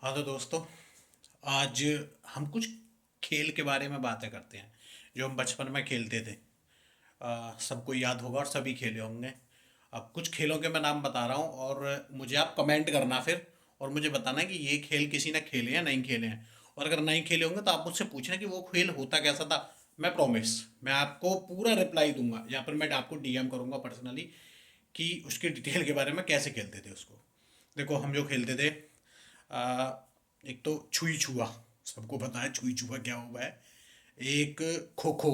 हाँ तो दोस्तों, आज हम कुछ खेल के बारे में बातें करते हैं जो हम बचपन में खेलते थे। सबको याद होगा और सभी खेले होंगे। अब कुछ खेलों के मैं नाम बता रहा हूँ और मुझे आप कमेंट करना फिर, और मुझे बताना कि ये खेल किसी ने खेले हैं नहीं खेले हैं। और अगर नहीं खेले होंगे तो आप मुझसे पूछना कि वो खेल होता कैसा था। मैं प्रॉमिस, मैं आपको पूरा रिप्लाई दूंगा या फिर मैं आपको डीएम करूंगा पर्सनली कि उसके डिटेल के बारे में कैसे खेलते थे उसको। देखो हम जो खेलते थे, आ, एक तो छुई छुआ, सबको पता है छुई छुआ क्या हुआ है। एक खो खो,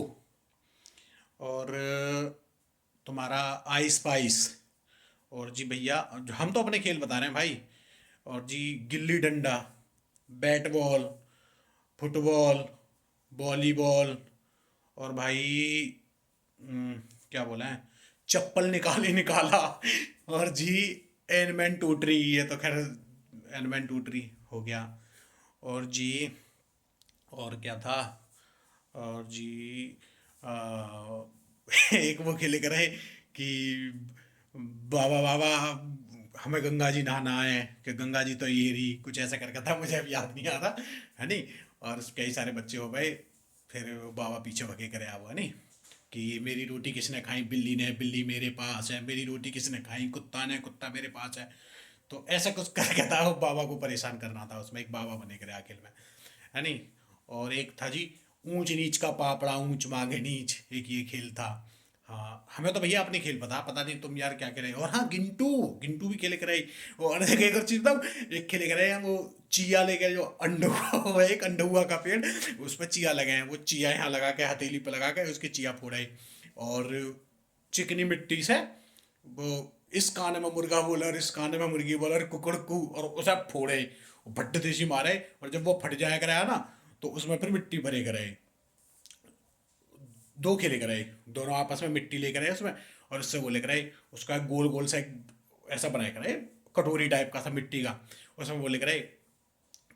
और तुम्हारा आई स्पाइस। और जी भैया, हम तो अपने खेल बता रहे हैं भाई। और जी gilli danda, bat ball, football, volleyball, और भाई क्या बोला है, चप्पल निकाली निकाला। और जी एनमैन टूटरी, ये तो खैर एनमैन टूटरी हो गया। और जी और क्या था, और जी आ, एक वो खेले करे कि बाबा बाबा हमें गंगा जी नहाना है, कि गंगा जी तो ये रही, कुछ ऐसा करके था, मुझे अब याद नहीं आ रहा है नहीं। और कई सारे बच्चे हो गए, फिर वो बाबा पीछे भगे करे आओ है नहीं, कि मेरी रोटी किसने खाई, बिल्ली ने, बिल्ली मेरे पास है, मेरी रोटी किसने खाई, कुत्ता ने, कुत्ता मेरे पास है। तो ऐसा कुछ करके था, वो बाबा को परेशान करना था, उसमें एक बाबा बने करे आखिर में है नहीं। और एक था जी ऊंच नीच का पापड़ा, ऊंच मांगे नीच, एक ये खेल था। हाँ हमें तो भैया अपने खेल पता, पता नहीं तुम यार क्या करे। और हाँ गिंटू, गिंटू भी खेले करे। और एक और चीज बताऊं, एक खेले करे हैं वो, चिया लेके जो अंडा हुआ, एक अंडा हुआ का पेड़, उस पर चिया लगे हैं, वो चिया यहाँ लगा के हथेली पे लगा के उसकी चिया फोड़े। और चिकनी मिट्टी से वो, इस कान में मुर्गा बोला और इस कान में मुर्गी बोला और कुकड़कू, और उसे फोड़े, भट्ट देसी मारे। और जब वो फट जाया कराया ना, तो उसमें फिर मिट्टी भरे कराए। दो खेले कराए, दोनों आपस में मिट्टी लेकर आए उसमें, और उससे वो लेकर आए, उसका गोल गोल सा एक ऐसा बनाया कराए, कटोरी टाइप का था मिट्टी का। उसमें वो लेकर आए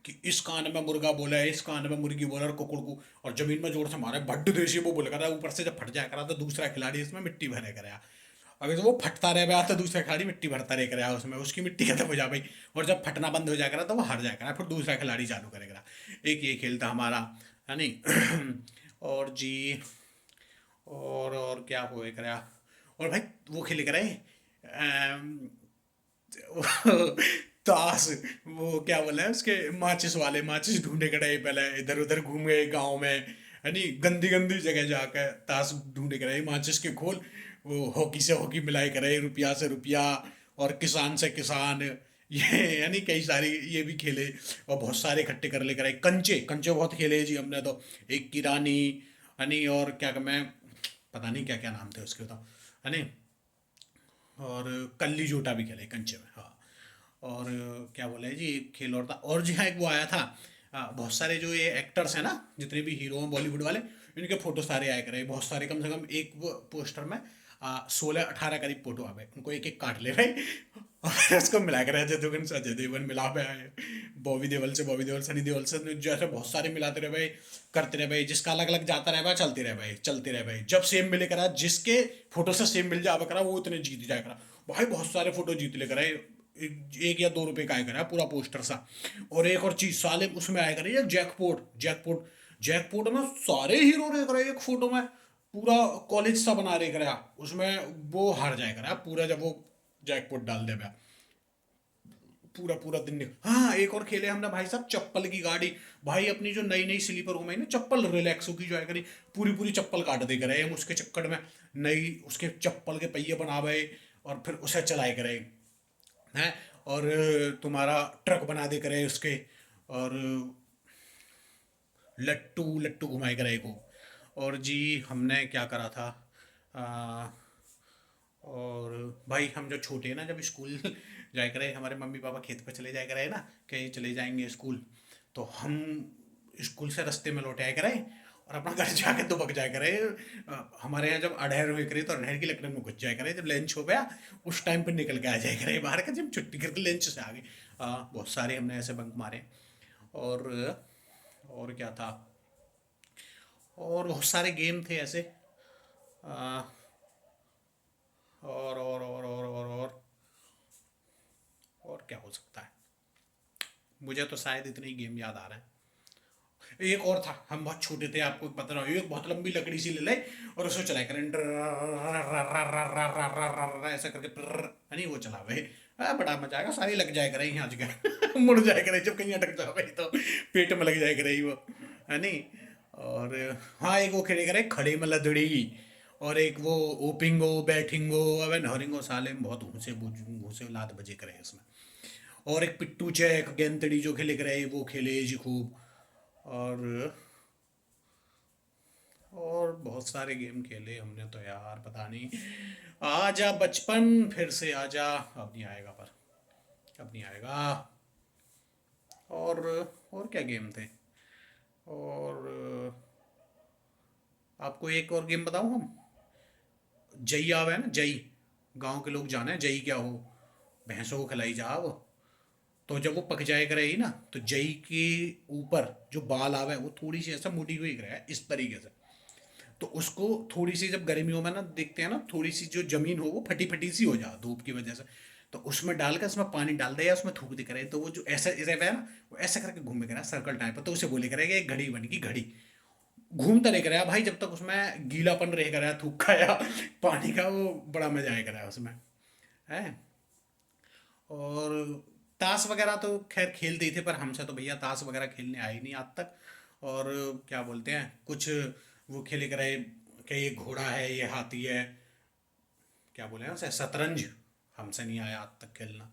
कि इस कान में मुर्गा बोला है, इस कान में मुर्गी बोला और कुकुड़कू, और जमीन में जोर से मारा, भड्ड देसी वो बोले करा, ऊपर से जब फट जाया करा तो दूसरा खिलाड़ी इसमें मिट्टी भरे कराया। अगर तो वो फटता रह गया तो दूसरा खिलाड़ी मिट्टी भरता रह कराया उसमें, उसकी मिट्टी खत्म हो जा भाई। और जब फटना बंद हो जाया करा तो वो हार जाया करा, फिर दूसरा खिलाड़ी चालू करेगा। एक ये खेल था हमारा है नहीं। और जी और क्या हुए करा। और भाई वो खेले करे, ताश, वो क्या बोला है उसके, माचिस वाले, माचिस ढूंढे करे पहले, इधर उधर घूम गए गाँव में है नहीं, गंदी गंदी जगह जाकर ताश ढूंढे करे, माचिस के खोल, वो हॉकी से हॉकी मिलाई करे, रुपया से रुपया, और किसान से किसान, ये यानी कई सारी ये भी खेले। और बहुत सारे इकट्ठे कर ले करे, कंचे कंचे बहुत खेले जी हमने तो। एक की रानी है नहीं, और क्या मैं पता नहीं क्या क्या नाम थे उसके तो है नहीं। और कल्ली जोटा भी खेले कंचे में, हाँ। और क्या बोले जी, एक खेल और था, और जी हाँ एक वो आया था। बहुत सारे जो ये एक्टर्स हैं ना, जितने भी हीरो हैं बॉलीवुड वाले, इनके फोटो सारे आए करे, बहुत सारे, कम से कम एक वो पोस्टर में 16-18 करीब फोटो आ गए, उनको एक एक काट ले रहे। और फिर उसको मिला कर अजय देवगन से अजय देवगन मिला पे आए, बॉबी देओल से बॉबी देओल, सनी देओल से, जैसे बहुत सारे मिलाते रहे भाई, करते रहे भाई, जिसका अलग अलग जाता रहे भाई, चलते रहे भाई, चलते रहे भाई, जब सेम मिले करा, जिसके फोटो से सेम मिल जावा करा वो उतने जीत जाया करा। भाई बहुत सारे फोटो जीत ले करा, एक या 2 रुपए का आएगा पूरा पोस्टर सा। और एक और चीज साले उसमें आएगा ना, ये जैकपॉट, जैकपॉट, जैकपॉट में सारे हीरो रह करे एक फोटो में, पूरा कॉलेज सा बना रहे करे उसमें। वो हार जाए करे पूरा, जब वो जैकपॉट डाल दे भाई, पूरा पूरा दिन हाँ एक और खेले हमने भाई साहब, चप्पल की गाड़ी। भाई अपनी जो नई नई स्लीपर हो गई ना चप्पल, रिलैक्सो की जो है करी, पूरी पूरी चप्पल काट दे करे हम उसके चक्कर में, नई उसके चप्पल के पहिए बनावे, और फिर उसे चलाए करे हैं। और तुम्हारा ट्रक बना दे करे उसके, और लट्टू लट्टू घुमाए करे को। और जी हमने क्या करा था, आ, और भाई हम जो छोटे हैं ना, जब स्कूल जाया करे, हमारे मम्मी पापा खेत पे चले जाया करे ना, कहीं चले जाएंगे स्कूल, तो हम स्कूल से रास्ते में लौट आया करे, और अपना घर जाके दुबक जाया करे। हमारे यहाँ जब अढ़ेर हुए करे तो अढ़ेर की लकड़ी में घुस जाया करे, जब लंच हो गया उस टाइम पर निकल के आ जाया करे बाहर का, जब छुट्टी करके लंच से आ गए। बहुत सारे हमने ऐसे बंक मारे। और और क्या था, और बहुत सारे गेम थे ऐसे। आ, और क्या हो सकता है। मुझे तो शायद इतने ही गेम याद आ रहे हैं। एक और था, हम बहुत छोटे थे, आपको पता ना, एक बहुत लंबी लकड़ी सी ले ले और उसको चलाया करें, ऐसा करके है नहीं, वो चला भाई। बड़ा मजा आएगा, सारी लग जाएगा रही आज का मुड़ जाए करे जब कहीं अटक जाओ भाई तो पेट में लग जाएगा रही वो, है नहीं। और हाँ, एक वो खेले करे खड़े में लदड़ी, और एक वो ओपिंगो बैठिंगो, अबे नहरिंगो, साले में बहुत घूसे घूसे लात बजे करे उसमें। और एक पिट्टू चेक गेंदड़ी जो खेले करे वो खेले जी खूब। और बहुत सारे गेम खेले हमने तो यार, पता नहीं। आजा बचपन फिर से आजा, अब नहीं आएगा, पर अब नहीं आएगा। और क्या गेम थे। और आपको एक और गेम बताऊं हम, जई आवे है ना, जई, गांव के लोग जाने जई क्या हो, भैंसों को खिलाई जा वो। तो जब वो पक जाए करेगी ना, तो जई के ऊपर जो बाल आवे वो थोड़ी सी ऐसा मोटी हुई करे इस तरीके से। तो उसको थोड़ी सी जब गर्मियों में ना देखते हैं ना, थोड़ी सी जो जमीन हो वो फटी फटी सी हो जा धूप की वजह से, तो उसमें डालकर उसमें पानी डाल दे या उसमें थूक दे करे, तो वो जो ऐसा रहता है ना, वो ऐसा करके घूमे करा सर्कल टाइप पर, तो उसे बोले करेगा एक घड़ी बन गई घड़ी। घूमता रह करा भाई जब तक उसमें गीलापन रह करा थूक का या पानी का, वो बड़ा मजा आया करा उसमें, है। और ताश वगैरह तो खैर खेलते ही थे, पर हमसे तो भैया ताश वगैरह खेलने आए नहीं आज तक। और क्या बोलते हैं कुछ, वो खेले करे कि ये घोड़ा है ये हाथी है, क्या बोले हैं उसे, शतरंज, हमसे नहीं आया आज तक खेलना।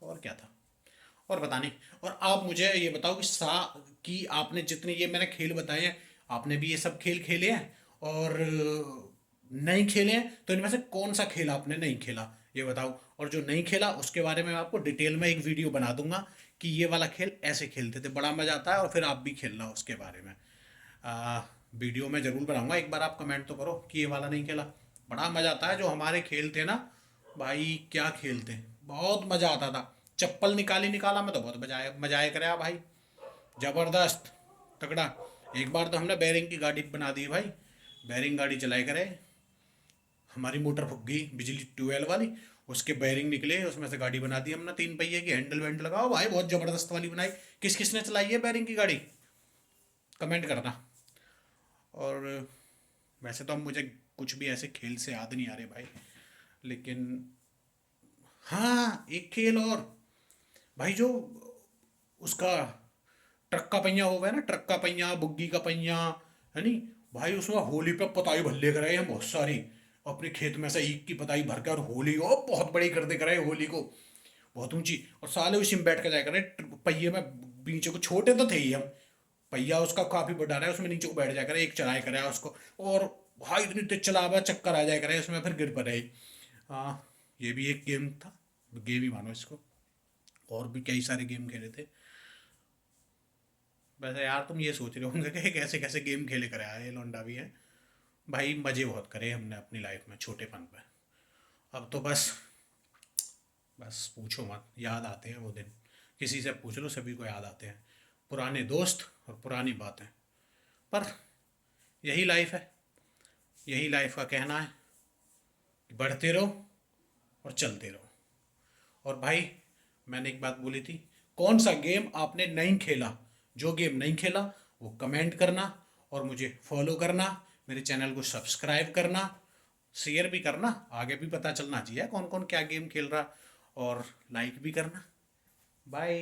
और क्या था, और बता नहीं। और आप मुझे ये बताओ कि कि आपने जितने ये मैंने खेल बताए हैं, आपने भी ये सब खेल खेले हैं, और नहीं खेले हैं, तो इनमें से कौन सा खेल आपने नहीं खेला, ये बताओ। और जो नहीं खेला उसके बारे में मैं आपको डिटेल में एक वीडियो बना दूंगा कि ये वाला खेल ऐसे खेलते थे, बड़ा मजा आता है, और फिर आप भी खेलना उसके बारे में। आ, वीडियो में ज़रूर बनाऊंगा, एक बार आप कमेंट तो करो कि ये वाला नहीं खेला। बड़ा मज़ा आता है जो हमारे खेल थे ना भाई, क्या खेलते, बहुत मज़ा आता था। चप्पल निकाली निकाला में तो बहुत मजा आया करे भाई, ज़बरदस्त तगड़ा। एक बार तो हमने बैरिंग की गाड़ी बना दी भाई, बैरिंग गाड़ी चलाए करे, हमारी मोटर फूक गई बिजली ट्यूबवेल वाली, उसके बैरिंग निकले, उसमें से गाड़ी बना दी हमने, 3 पहिए की, हैंडल वैंडल लगाओ भाई, बहुत ज़बरदस्त वाली बनाई। किस किसने चलाई है बैरिंग की गाड़ी, कमेंट करना। और वैसे तो अब मुझे कुछ भी ऐसे खेल से याद नहीं आ रहे भाई, लेकिन हाँ, एक खेल और भाई, जो उसका ट्रक का पहिया होगा ना, ट्रक का पहिया, बुग्गी का पहिया, है नहीं भाई, उसमें होली पे पताई भल्ले कराए हैं बहुत सारी, अपने खेत में से ईख की पताई भर के, और होली ओ बहुत बड़ी कर दे कराए होली को, बहुत ऊंची, और साले उसी में बैठ कर जाया करे पहिए में, नीचे को छोटे तो थे ही हम, पहिया उसका काफी बड़ा रहा है, उसमें नीचे को बैठ जाया करे, एक चढ़ाई करे उसको, और भाई इतनी तेज चला हुआ चक्कर आ जाया करे उसमें, फिर गिर पड़े। हाँ, ये भी एक गेम था, गेम ही मानो इसको। और भी कई सारे गेम खेले थे। वैसे यार तुम ये सोच रहे होंगे कि कैसे कैसे गेम खेले करे आए ये लौंडा भी है। भाई मज़े बहुत करे हमने अपनी लाइफ में छोटेपन पे। अब तो बस, पूछो मत, याद आते हैं वो दिन, किसी से पूछ लो सभी को याद आते हैं, पुराने दोस्त और पुरानी बातें। पर यही लाइफ है, यही लाइफ का कहना है कि बढ़ते रहो और चलते रहो। और भाई, मैंने एक बात बोली थी, कौन सा गेम आपने नहीं खेला, जो गेम नहीं खेला वो कमेंट करना, और मुझे फॉलो करना, मेरे चैनल को सब्सक्राइब करना, शेयर भी करना, आगे भी पता चलना चाहिए कौन कौन क्या गेम खेल रहा, और लाइक भी करना। बाय।